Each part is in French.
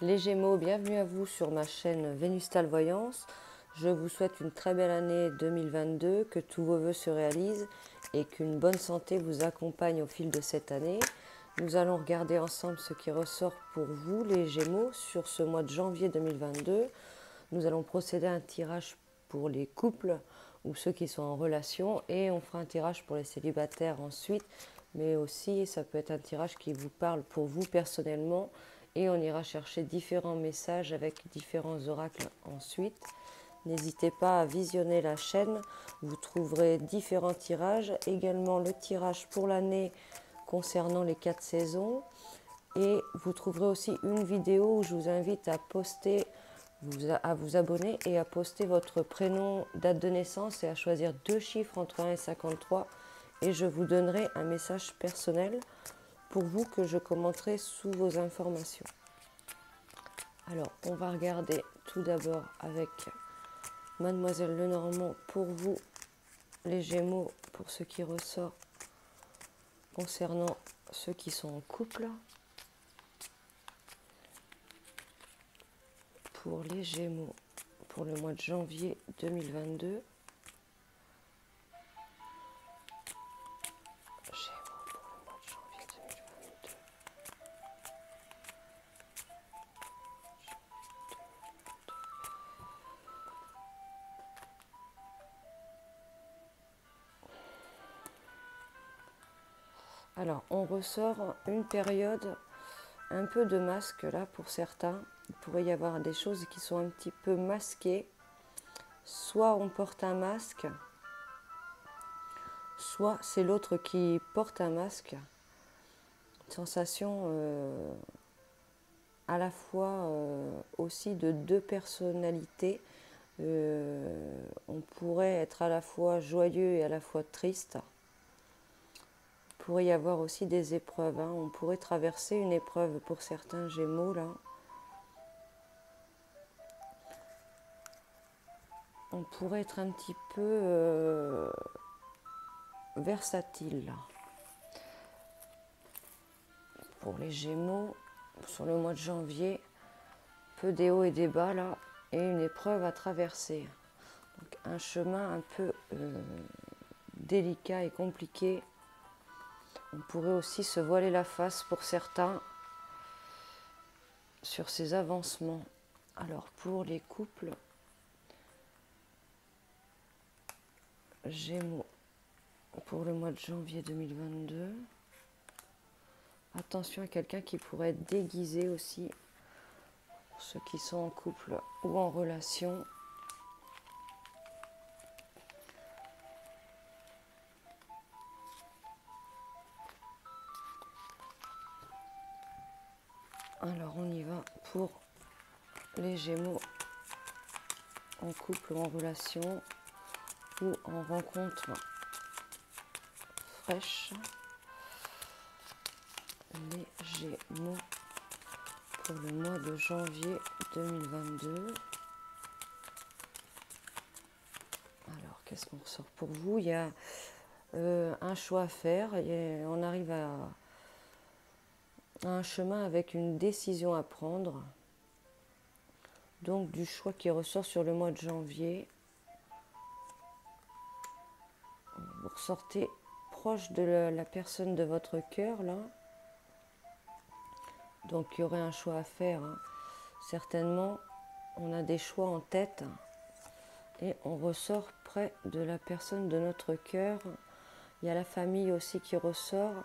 Les Gémeaux, bienvenue à vous sur ma chaîne Vénustal Voyance. Je vous souhaite une très belle année 2022, que tous vos vœux se réalisent et qu'une bonne santé vous accompagne au fil de cette année. Nous allons regarder ensemble ce qui ressort pour vous, les Gémeaux, sur ce mois de janvier 2022. Nous allons procéder à un tirage pour les couples ou ceux qui sont en relation et on fera un tirage pour les célibataires ensuite, mais aussi ça peut être un tirage qui vous parle pour vous personnellement et on ira chercher différents messages avec différents oracles ensuite. N'hésitez pas à visionner la chaîne, vous trouverez différents tirages, également le tirage pour l'année concernant les 4 saisons et vous trouverez aussi une vidéo où je vous invite à poster, à vous abonner et à poster votre prénom, date de naissance et à choisir 2 chiffres entre 1 et 53 et je vous donnerai un message personnel pour vous que je commenterai sous vos informations. Alors, on va regarder tout d'abord avec Mademoiselle Lenormand pour vous, les Gémeaux, pour ce qui ressort concernant ceux qui sont en couple. Pour les Gémeaux, pour le mois de janvier 2022. Alors, on ressort une période un peu de masque là pour certains. Il pourrait y avoir des choses qui sont un petit peu masquées. Soit on porte un masque, soit c'est l'autre qui porte un masque. Une sensation à la fois aussi de deux personnalités. On pourrait être à la fois joyeux et à la fois triste. Il pourrait y avoir aussi des épreuves. On pourrait traverser une épreuve pour certains Gémeaux là. On pourrait être un petit peu versatile là. Pour les Gémeaux, sur le mois de janvier, peu des hauts et des bas là, et une épreuve à traverser. Donc, un chemin un peu délicat et compliqué. On pourrait aussi se voiler la face pour certains sur ces avancements. Alors pour les couples, Gémeaux, pour le mois de janvier 2022, attention à quelqu'un qui pourrait être déguisé aussi, pour ceux qui sont en couple ou en relation. Alors on y va pour les Gémeaux en couple ou en relation ou en rencontre fraîche. Les Gémeaux pour le mois de janvier 2022. Alors qu'est-ce qu'on ressort pour vous? Il y a un choix à faire et on arrive à un chemin avec une décision à prendre. Donc du choix qui ressort sur le mois de janvier. Vous ressortez proche de la personne de votre cœur là. Donc il y aurait un choix à faire. Certainement, on a des choix en tête et on ressort près de la personne de notre cœur. Il y a la famille aussi qui ressort,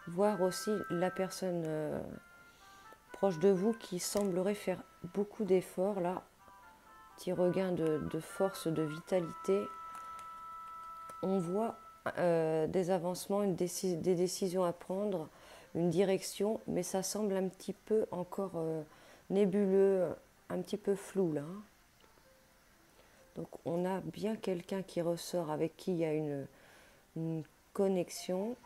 voire aussi la personne proche de vous qui semblerait faire beaucoup d'efforts là. Petit regain de force, de vitalité. On voit des avancements, des décisions à prendre, une direction, mais ça semble un petit peu encore nébuleux, un petit peu flou là. Donc on a bien quelqu'un qui ressort avec qui il y a une connexion,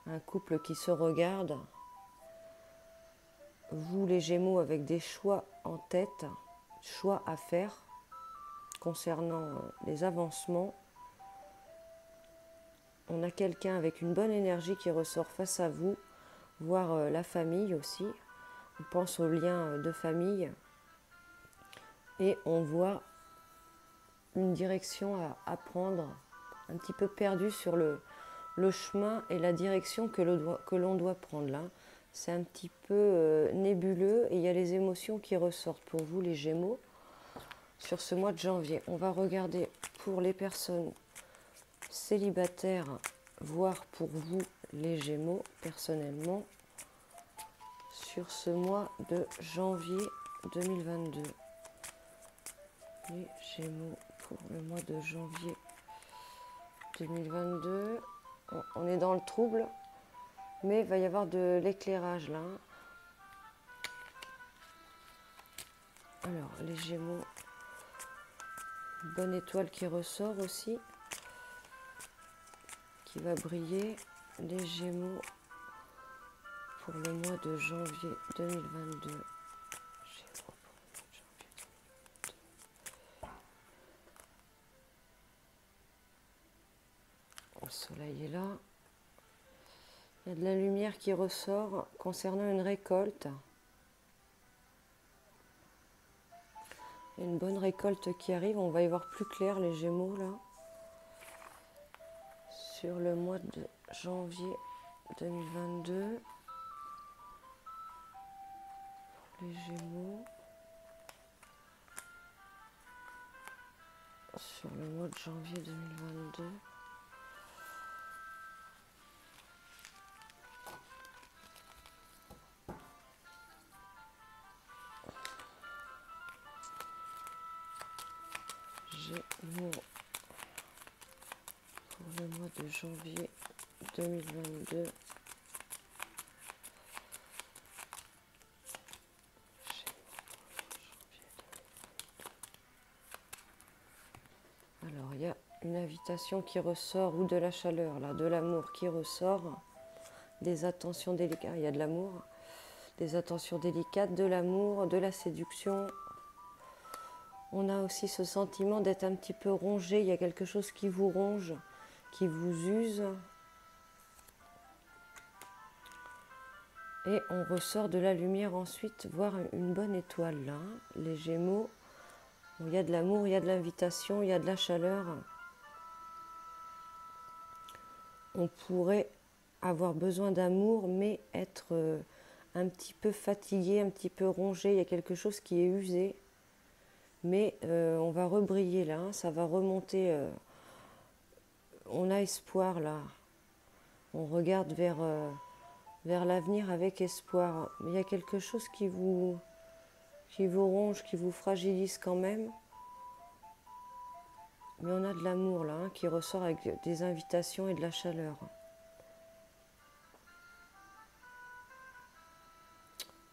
un couple qui se regarde. Vous les Gémeaux avec des choix en tête, choix à faire concernant les avancements. On a quelqu'un avec une bonne énergie qui ressort face à vous, voire la famille aussi. On pense aux liens de famille et on voit une direction à prendre, un petit peu perdu sur le chemin et la direction que l'on doit prendre là. C'est un petit peu nébuleux et il y a les émotions qui ressortent pour vous les Gémeaux sur ce mois de janvier. On va regarder pour les personnes célibataires, voire pour vous les Gémeaux personnellement sur ce mois de janvier 2022. Les Gémeaux pour le mois de janvier 2022. On est dans le trouble, mais il va y avoir de l'éclairage là. Alors, les Gémeaux, bonne étoile qui ressort aussi, qui va briller. Les Gémeaux pour le mois de janvier 2022. Gémeaux pour le mois de janvier 2022. Le soleil est là. Il y a de la lumière qui ressort concernant une récolte. Il y a une bonne récolte qui arrive. On va y voir plus clair les Gémeaux là. Sur le mois de janvier 2022. Les Gémeaux. Sur le mois de janvier 2022. Gémeaux pour le mois de janvier 2022. Alors, il y a une invitation qui ressort, ou de la chaleur, là, de l'amour qui ressort, des attentions délicates, il y a de l'amour, des attentions délicates, de l'amour, de la séduction. On a aussi ce sentiment d'être un petit peu rongé, il y a quelque chose qui vous ronge, qui vous use. Et on ressort de la lumière ensuite, voir une bonne étoile là, les Gémeaux. Il y a de l'amour, il y a de l'invitation, il y a de la chaleur. On pourrait avoir besoin d'amour, mais être un petit peu fatigué, un petit peu rongé. Il y a quelque chose qui est usé. Mais on va rebriller là, ça va remonter. On a espoir là. On regarde vers l'avenir avec espoir. Mais il y a quelque chose qui vous ronge, qui vous fragilise quand même. Mais on a de l'amour là, qui ressort avec des invitations et de la chaleur.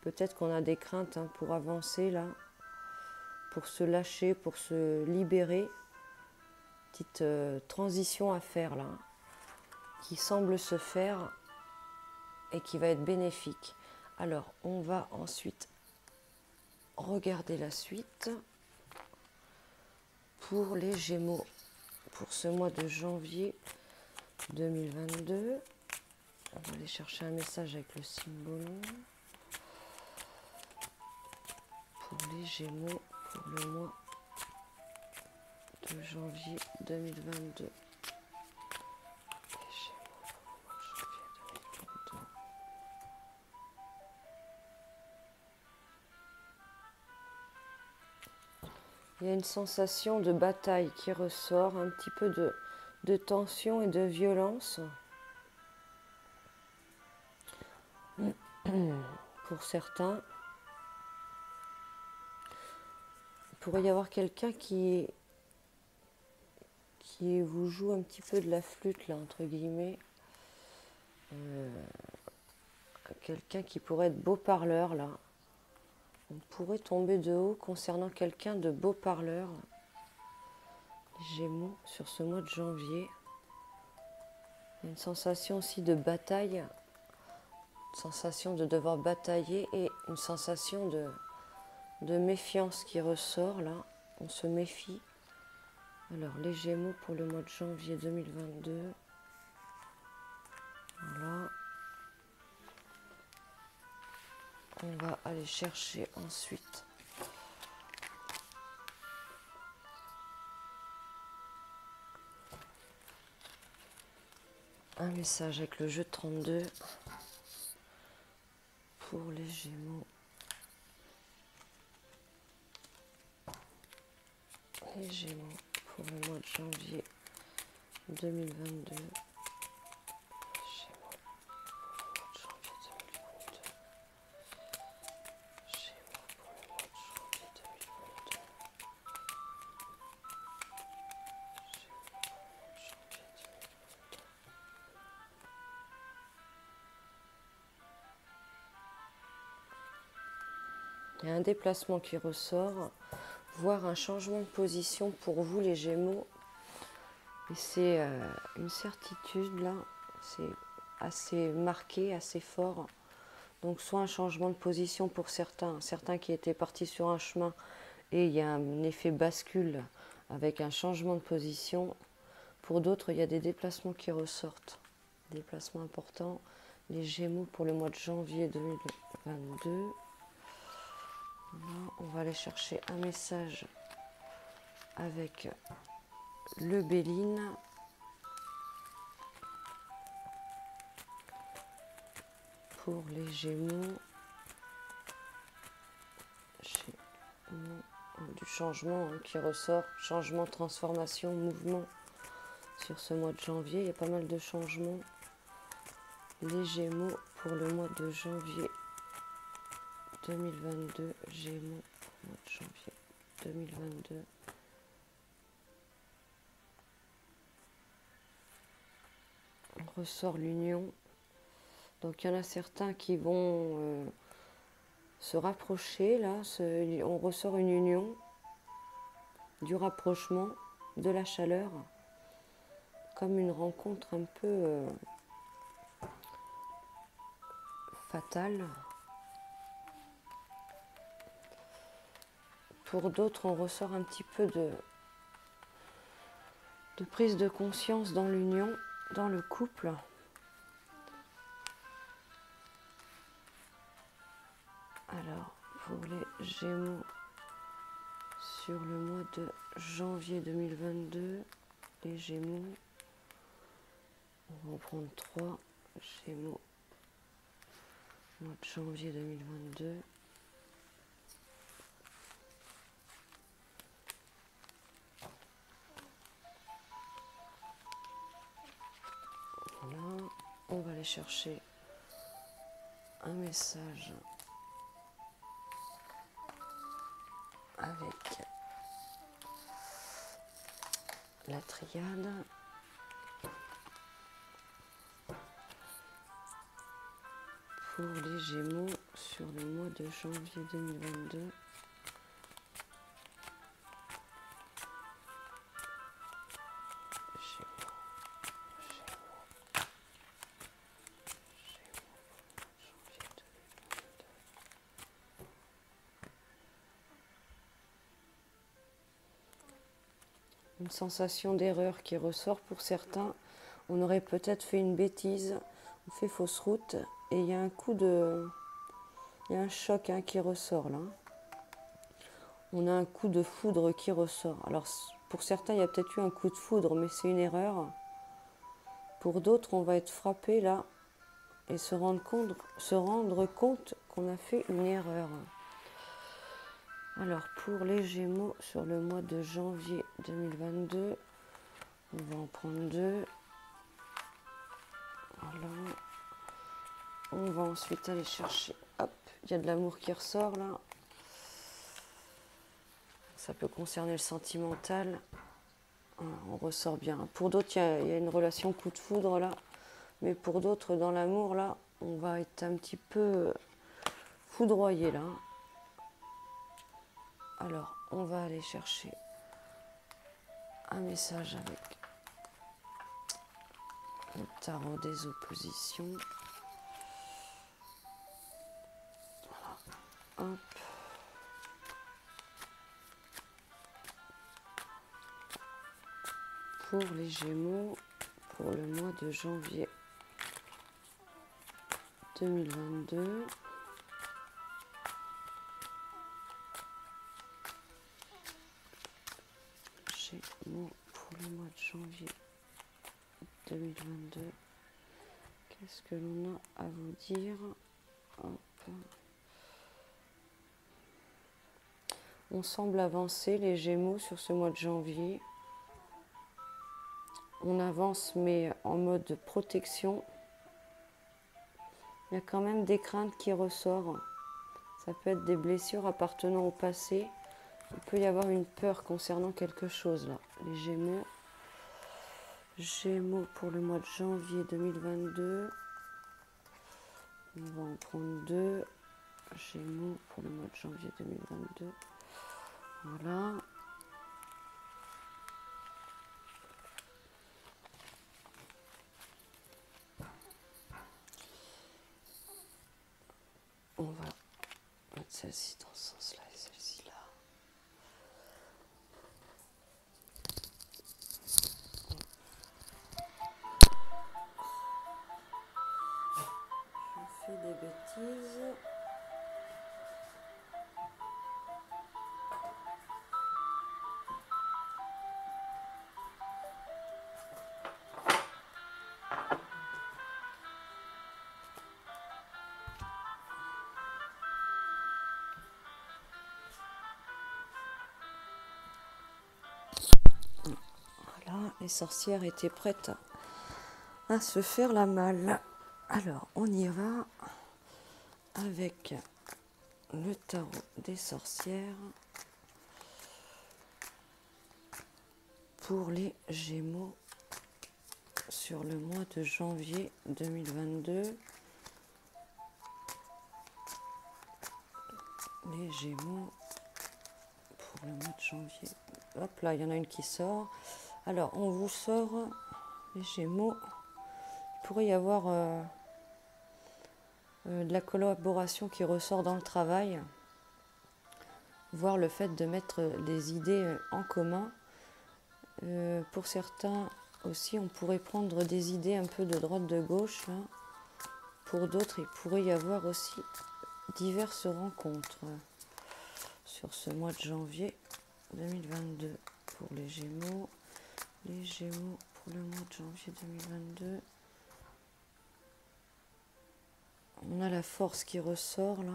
Peut-être qu'on a des craintes pour avancer là, pour se lâcher, pour se libérer. Petite transition à faire là, qui semble se faire et qui va être bénéfique. Alors, on va ensuite regarder la suite pour les Gémeaux pour ce mois de janvier 2022. On va aller chercher un message avec le symbole. Pour les Gémeaux pour le mois de janvier 2022. Les Gémeaux pour le mois de janvier 2022. Il y a une sensation de bataille qui ressort, un petit peu de tension et de violence. Pour certains, il pourrait y avoir quelqu'un qui vous joue un petit peu de la flûte, là, entre guillemets. Quelqu'un qui pourrait être beau parleur, là. On pourrait tomber de haut concernant quelqu'un de beau parleur. Gémeaux sur ce mois de janvier. Il y a une sensation aussi de bataille, une sensation de devoir batailler et une sensation de méfiance qui ressort là. On se méfie. Alors les Gémeaux pour le mois de janvier 2022. Voilà. On va aller chercher ensuite un message avec le jeu de 32 pour les Gémeaux. Les Gémeaux pour le mois de janvier 2022. Il y a un déplacement qui ressort, voire un changement de position pour vous les Gémeaux. Et c'est une certitude là, c'est assez marqué, assez fort. Donc soit un changement de position pour certains qui étaient partis sur un chemin et il y a un effet bascule avec un changement de position. Pour d'autres, il y a des déplacements qui ressortent, déplacements importants. Les Gémeaux pour le mois de janvier 2022. Là, on va aller chercher un message avec le Béline. Pour les Gémeaux, du changement qui ressort, changement, transformation, mouvement sur ce mois de janvier. Il y a pas mal de changements. Les Gémeaux pour le mois de janvier 2022. Gémeaux pour le mois de janvier 2022. On ressort l'union. Donc il y en a certains qui vont se rapprocher. Là, on ressort une union, du rapprochement, de la chaleur, comme une rencontre un peu fatale. Pour d'autres, on ressort un petit peu de prise de conscience dans l'union, dans le couple. Alors, pour les Gémeaux, sur le mois de janvier 2022, les Gémeaux, on va en prendre 3 Gémeaux, mois de janvier 2022. Voilà, on va aller chercher un message avec la triade. Pour les Gémeaux sur le mois de janvier 2022. Une sensation d'erreur qui ressort pour certains. On aurait peut-être fait une bêtise, on fait fausse route et il y a un coup de... Il y a un choc qui ressort là. On a un coup de foudre qui ressort. Alors pour certains, il y a peut-être eu un coup de foudre, mais c'est une erreur. Pour d'autres, on va être frappé là et se rendre compte qu'on a fait une erreur. Alors pour les Gémeaux sur le mois de janvier 2022, on va en prendre 2. Voilà. On va ensuite aller chercher, hop, il y a de l'amour qui ressort là. Ça peut concerner le sentimental. Voilà, on ressort bien. Pour d'autres, il y a une relation coup de foudre là. Mais pour d'autres, dans l'amour là, on va être un petit peu foudroyé là. Alors, on va aller chercher un message avec le tarot des oppositions. Voilà. Hop. Pour les Gémeaux, pour le mois de janvier 2022. de janvier 2022. Qu'est-ce que l'on a à vous dire? Hop. On semble avancer les Gémeaux sur ce mois de janvier. On avance mais en mode protection. Il y a quand même des craintes qui ressortent. Ça peut être des blessures appartenant au passé. Il peut y avoir une peur concernant quelque chose là. Les Gémeaux. Gémeaux pour le mois de janvier 2022. On va en prendre 2. Gémeaux pour le mois de janvier 2022. Voilà. On va mettre celle-ci dans ce sens-là et celle-ci là. Je fais des bêtises. Les sorcières étaient prêtes à se faire la malle. Alors, on y va avec le tarot des sorcières pour les Gémeaux sur le mois de janvier 2022. Les Gémeaux pour le mois de janvier. Hop là, il y en a une qui sort. Alors, on vous sort les Gémeaux. Il pourrait y avoir de la collaboration qui ressort dans le travail, voire le fait de mettre des idées en commun. Pour certains aussi, on pourrait prendre des idées un peu de droite, de gauche. Là. Pour d'autres, il pourrait y avoir aussi diverses rencontres sur ce mois de janvier 2022 pour les Gémeaux. Les Gémeaux pour le mois de janvier 2022. On a la force qui ressort là.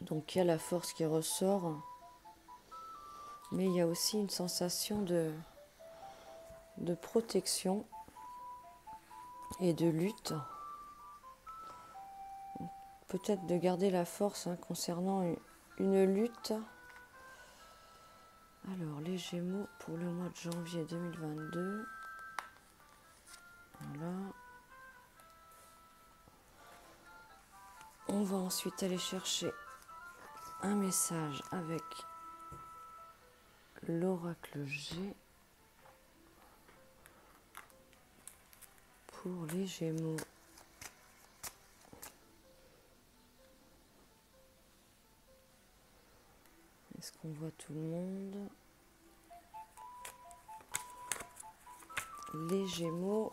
Donc il y a la force qui ressort. Mais il y a aussi une sensation de protection et de lutte. Peut-être de garder la force concernant une lutte. Alors, les Gémeaux pour le mois de janvier 2022. Voilà. On va ensuite aller chercher un message avec l'oracle G pour les Gémeaux. Est-ce qu'on voit tout le monde? Les Gémeaux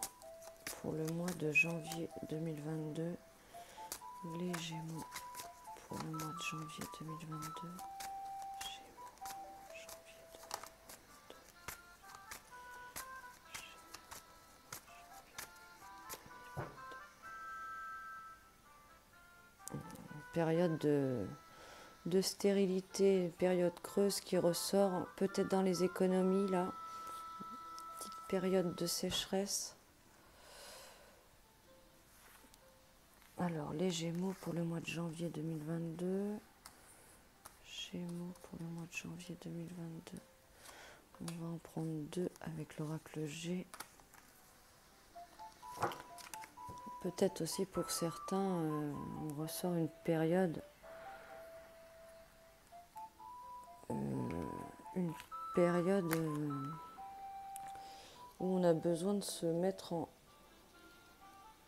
pour le mois de janvier 2022. Les Gémeaux pour le mois de janvier 2022. Gémeaux, janvier 2022. Une période de stérilité, période creuse qui ressort, peut-être dans les économies là. Petite période de sécheresse. Alors, les Gémeaux pour le mois de janvier 2022. Gémeaux pour le mois de janvier 2022. On va en prendre 2 avec l'oracle G. Peut-être aussi pour certains, on ressort une période où on a besoin de se mettre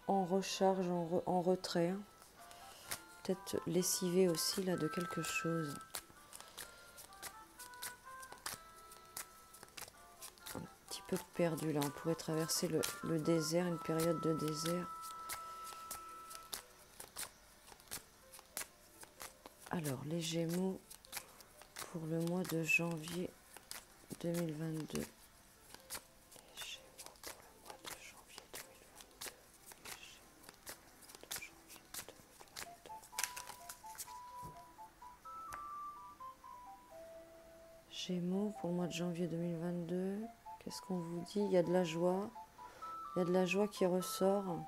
en recharge, en retrait. Peut-être lessiver aussi là de quelque chose. Un petit peu perdu là. On pourrait traverser le désert, une période de désert. Alors, les Gémeaux pour le mois de janvier 2022. Gémeaux, pour le mois de janvier 2022, qu'est-ce qu'on vous dit? Il y a de la joie. Il y a de la joie qui ressort.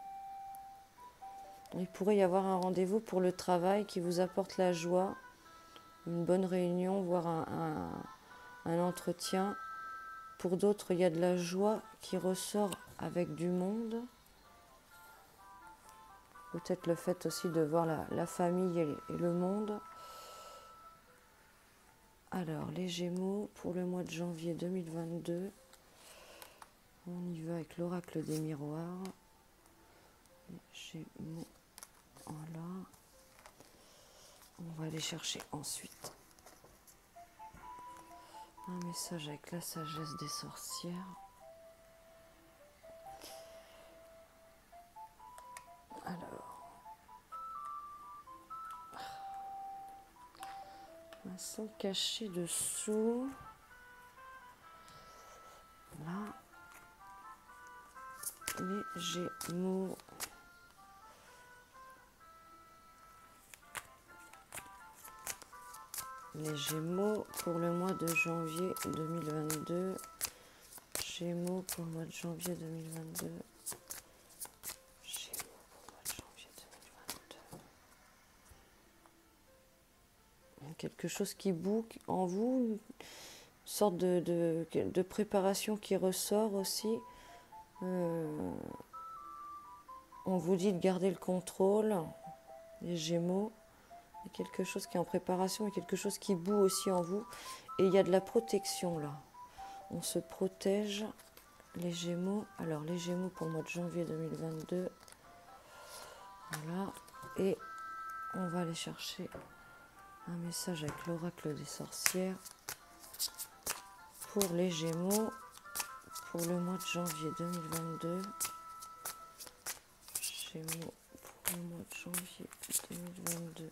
Il pourrait y avoir un rendez-vous pour le travail qui vous apporte la joie. Une bonne réunion, voire un entretien. Pour d'autres, il y a de la joie qui ressort avec du monde. Peut-être le fait aussi de voir la famille et le monde. Alors, les Gémeaux, pour le mois de janvier 2022, on y va avec l'oracle des miroirs. Les Gémeaux, voilà. On va aller chercher ensuite un message avec la sagesse des sorcières. Alors, un son caché dessous. Là, les Gémeaux. Les Gémeaux pour le mois de janvier 2022. Gémeaux pour le mois de janvier 2022. Gémeaux pour le mois de janvier 2022. Quelque chose qui boue en vous, une sorte de préparation qui ressort aussi. On vous dit de garder le contrôle, les Gémeaux. Il y a quelque chose qui est en préparation et quelque chose qui boue aussi en vous. Et il y a de la protection là. On se protège, les Gémeaux. Alors, les Gémeaux pour le mois de janvier 2022. Voilà. Et on va aller chercher un message avec l'oracle des sorcières pour les Gémeaux pour le mois de janvier 2022. Gémeaux pour le mois de janvier 2022.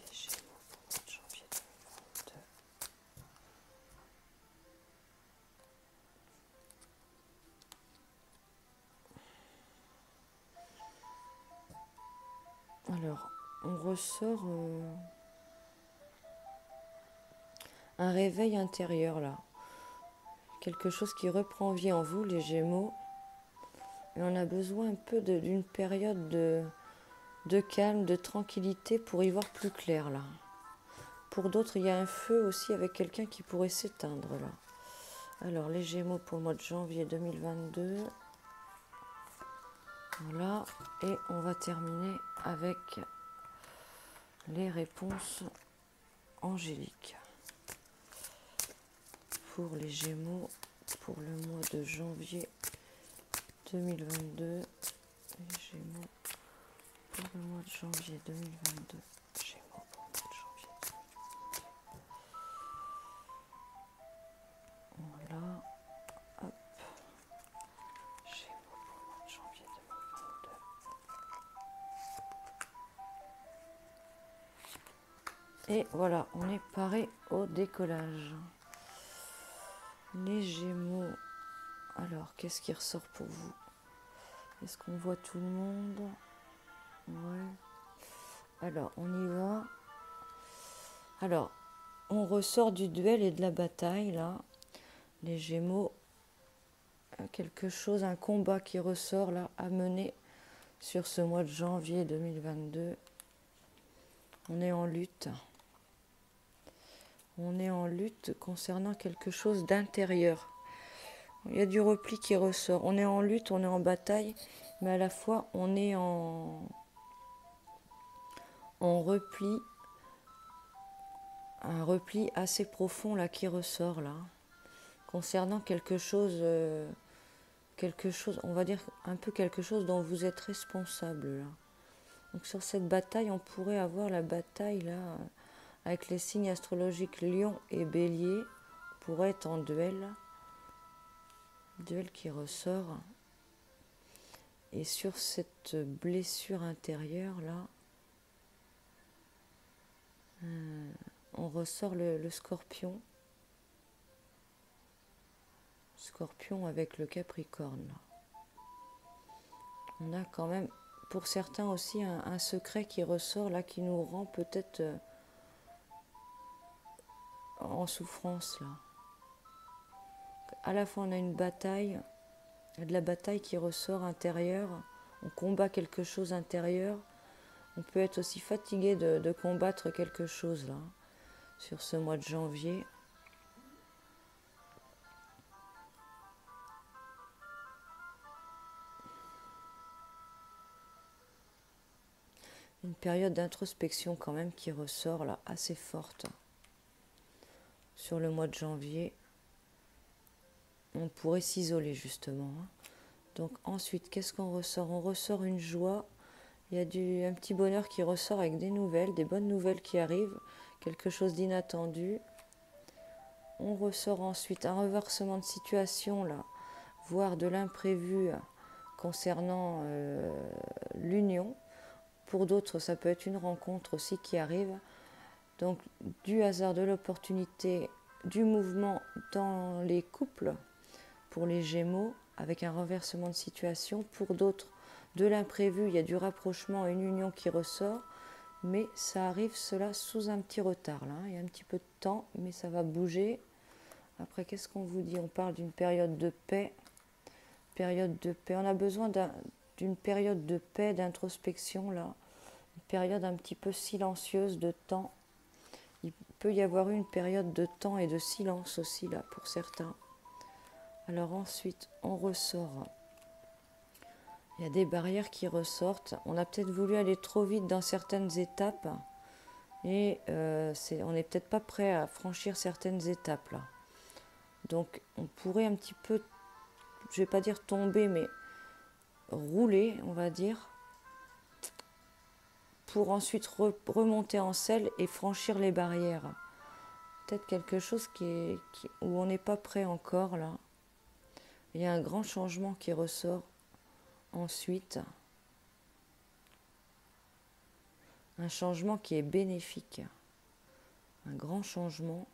Les Gémeaux pour le mois de janvier 2022. Alors, on ressort un réveil intérieur là. Quelque chose qui reprend vie en vous, les Gémeaux. Et on a besoin un peu d'une période de calme, de tranquillité pour y voir plus clair là. Pour d'autres, il y a un feu aussi avec quelqu'un qui pourrait s'éteindre là. Alors, les Gémeaux pour le mois de janvier 2022. Voilà. Et on va terminer avec les réponses angéliques. Pour les Gémeaux, pour le mois de janvier 2022. Les Gémeaux pour le mois de janvier 2022. Gémeaux pour le mois de janvier 2022. Voilà. Hop. Gémeaux pour le mois de janvier 2022. Et voilà, on est paré au décollage. Les Gémeaux. Alors, qu'est-ce qui ressort pour vous? Est-ce qu'on voit tout le monde? Ouais. Alors, on y va. Alors, on ressort du duel et de la bataille, là. Les Gémeaux, quelque chose, un combat qui ressort, là, à mener sur ce mois de janvier 2022. On est en lutte. On est en lutte concernant quelque chose d'intérieur. Il y a du repli qui ressort. On est en lutte, on est en bataille, mais à la fois, on est en repli. Un repli assez profond là qui ressort là, concernant quelque chose, on va dire un peu quelque chose dont vous êtes responsable là. Donc sur cette bataille, on pourrait avoir la bataille là avec les signes astrologiques Lion et Bélier, pourrait être en duel qui ressort. Et sur cette blessure intérieure là, on ressort le Scorpion. Scorpion avec le Capricorne. Là. On a quand même, pour certains aussi, un secret qui ressort là, qui nous rend peut-être en souffrance là. À la fois on a une bataille, de la bataille qui ressort intérieure, on combat quelque chose intérieur, on peut être aussi fatigué de combattre quelque chose là, sur ce mois de janvier. Une période d'introspection quand même qui ressort là, assez forte. Sur le mois de janvier, on pourrait s'isoler justement. Donc ensuite, qu'est-ce qu'on ressort? On ressort une joie, il y a un petit bonheur qui ressort avec des nouvelles, des bonnes nouvelles qui arrivent, quelque chose d'inattendu. On ressort ensuite un reversement de situation, là, voire de l'imprévu concernant l'union. Pour d'autres, ça peut être une rencontre aussi qui arrive. Donc du hasard, de l'opportunité, du mouvement dans les couples, pour les Gémeaux, avec un renversement de situation. Pour d'autres, de l'imprévu, il y a du rapprochement, une union qui ressort, mais ça arrive cela sous un petit retard. Là. Il y a un petit peu de temps, mais ça va bouger. Après, qu'est-ce qu'on vous dit? On parle d'une période de paix. Période de paix. On a besoin d'une période de paix, d'introspection, là. Une période un petit peu silencieuse de temps. Il peut y avoir une période de temps et de silence aussi, là, pour certains. Alors ensuite, on ressort. Il y a des barrières qui ressortent. On a peut-être voulu aller trop vite dans certaines étapes et on n'est peut-être pas prêt à franchir certaines étapes là. Donc on pourrait un petit peu, je ne vais pas dire tomber, mais rouler, on va dire, pour ensuite remonter en selle et franchir les barrières. Peut-être quelque chose où on n'est pas prêt encore là. Il y a un grand changement qui ressort ensuite. Un changement qui est bénéfique. Un grand changement.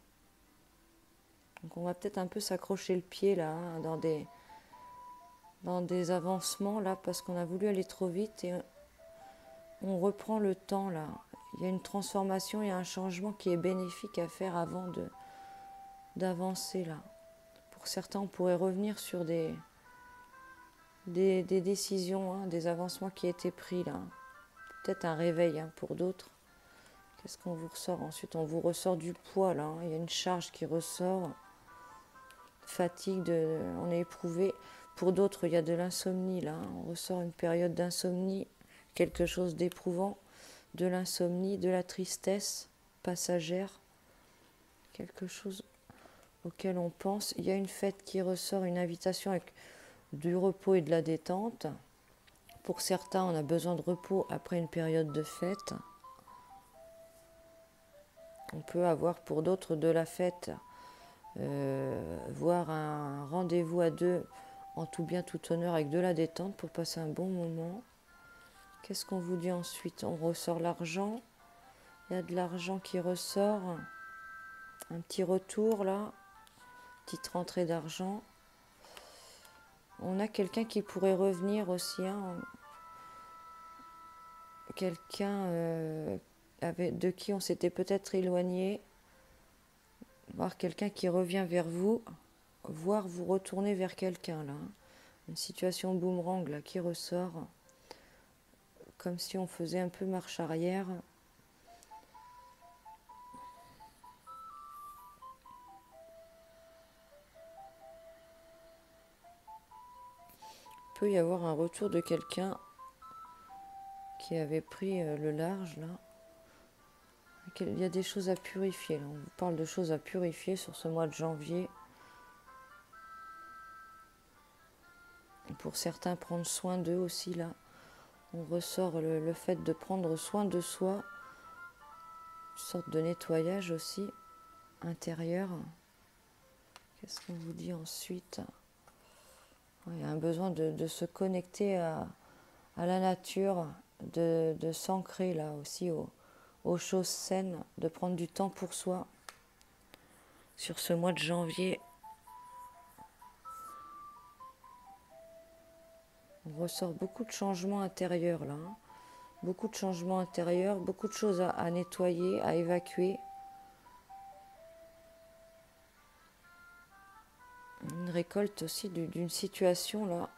Donc on va peut-être un peu s'accrocher le pied là, hein, dans des avancements là, parce qu'on a voulu aller trop vite et on reprend le temps là. Il y a une transformation, il y a un changement qui est bénéfique à faire avant d'avancer là. Pour certains, on pourrait revenir sur des décisions, hein, des avancements qui étaient pris là. Peut-être un réveil hein, pour d'autres. Qu'est-ce qu'on vous ressort ensuite? On vous ressort du poids là, hein. Il y a une charge qui ressort. Fatigue, on est éprouvé. Pour d'autres, il y a de l'insomnie là. On ressort une période d'insomnie, quelque chose d'éprouvant, de l'insomnie, de la tristesse passagère, quelque chose auquel on pense. Il y a une fête qui ressort, une invitation avec du repos et de la détente. Pour certains, on a besoin de repos après une période de fête. On peut avoir pour d'autres de la fête. Voir un rendez-vous à deux en tout bien tout honneur avec de la détente pour passer un bon moment. Qu'est-ce qu'on vous dit ensuite? On ressort l'argent, il y a de l'argent qui ressort, un petit retour là, petite rentrée d'argent. On a quelqu'un qui pourrait revenir aussi, hein. Quelqu'un de qui on s'était peut-être éloigné, voir quelqu'un qui revient vers vous, voire vous retourner vers quelqu'un là. Une situation boomerang là qui ressort, comme si on faisait un peu marche arrière. Il peut y avoir un retour de quelqu'un qui avait pris le large là. Il y a des choses à purifier là. On vous parle de choses à purifier sur ce mois de janvier. Pour certains, prendre soin d'eux aussi là. On ressort le fait de prendre soin de soi, une sorte de nettoyage aussi intérieur. Qu'est-ce qu'on vous dit ensuite? Il y a un besoin de se connecter à la nature, de s'ancrer là aussi aux choses saines, de prendre du temps pour soi. Sur ce mois de janvier, on ressort beaucoup de changements intérieurs là. Hein. Beaucoup de changements intérieurs, beaucoup de choses à nettoyer, à évacuer. récolte aussi d'une situation là.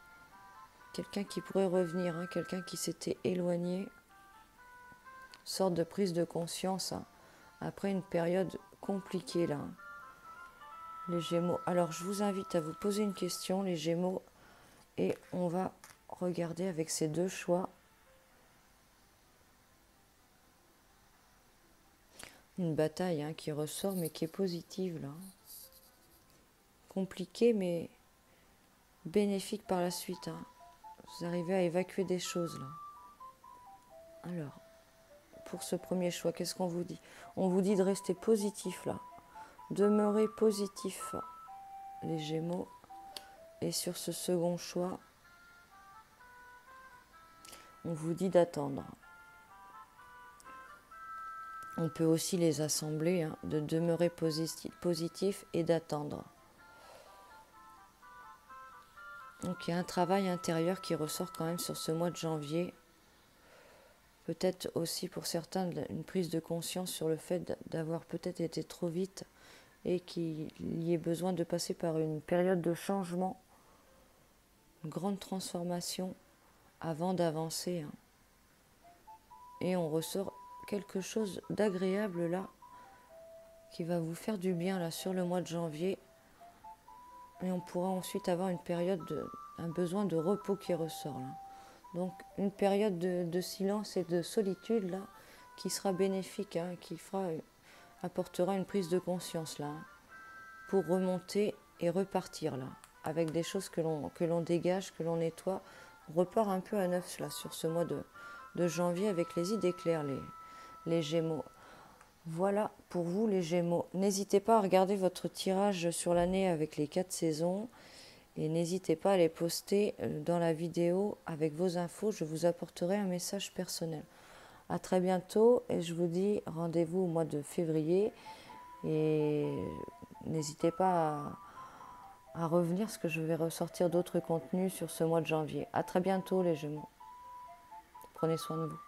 Quelqu'un qui pourrait revenir, hein, quelqu'un qui s'était éloigné. Sorte de prise de conscience hein, après une période compliquée là. Les Gémeaux. Alors je vous invite à vous poser une question, les Gémeaux, et on va regarder avec ces deux choix. Une bataille hein, qui ressort mais qui est positive là. Compliquée mais bénéfique par la suite. Hein. Vous arrivez à évacuer des choses là. Alors, pour ce premier choix, qu'est-ce qu'on vous dit? On vous dit de rester positif là. Demeurez positif, les Gémeaux. Et sur ce second choix, on vous dit d'attendre. On peut aussi les assembler, hein, de demeurer positif et d'attendre. Donc il y a un travail intérieur qui ressort quand même sur ce mois de janvier. Peut-être aussi pour certains une prise de conscience sur le fait d'avoir peut-être été trop vite et qu'il y ait besoin de passer par une période de changement, une grande transformation avant d'avancer. Hein. Et on ressort quelque chose d'agréable là, qui va vous faire du bien là sur le mois de janvier. Et on pourra ensuite avoir une période, un besoin de repos qui ressort là. Donc une période de silence et de solitude là, qui sera bénéfique, hein, qui apportera une prise de conscience là, hein, pour remonter et repartir là, avec des choses que l'on dégage, que l'on nettoie. On repart un peu à neuf là sur ce mois de janvier avec les idées claires, les Gémeaux. Voilà pour vous les Gémeaux. N'hésitez pas à regarder votre tirage sur l'année avec les 4 saisons et n'hésitez pas à les poster dans la vidéo avec vos infos. Je vous apporterai un message personnel. À très bientôt et je vous dis rendez-vous au mois de février et n'hésitez pas à revenir parce que je vais ressortir d'autres contenus sur ce mois de janvier. À très bientôt les Gémeaux. Prenez soin de vous.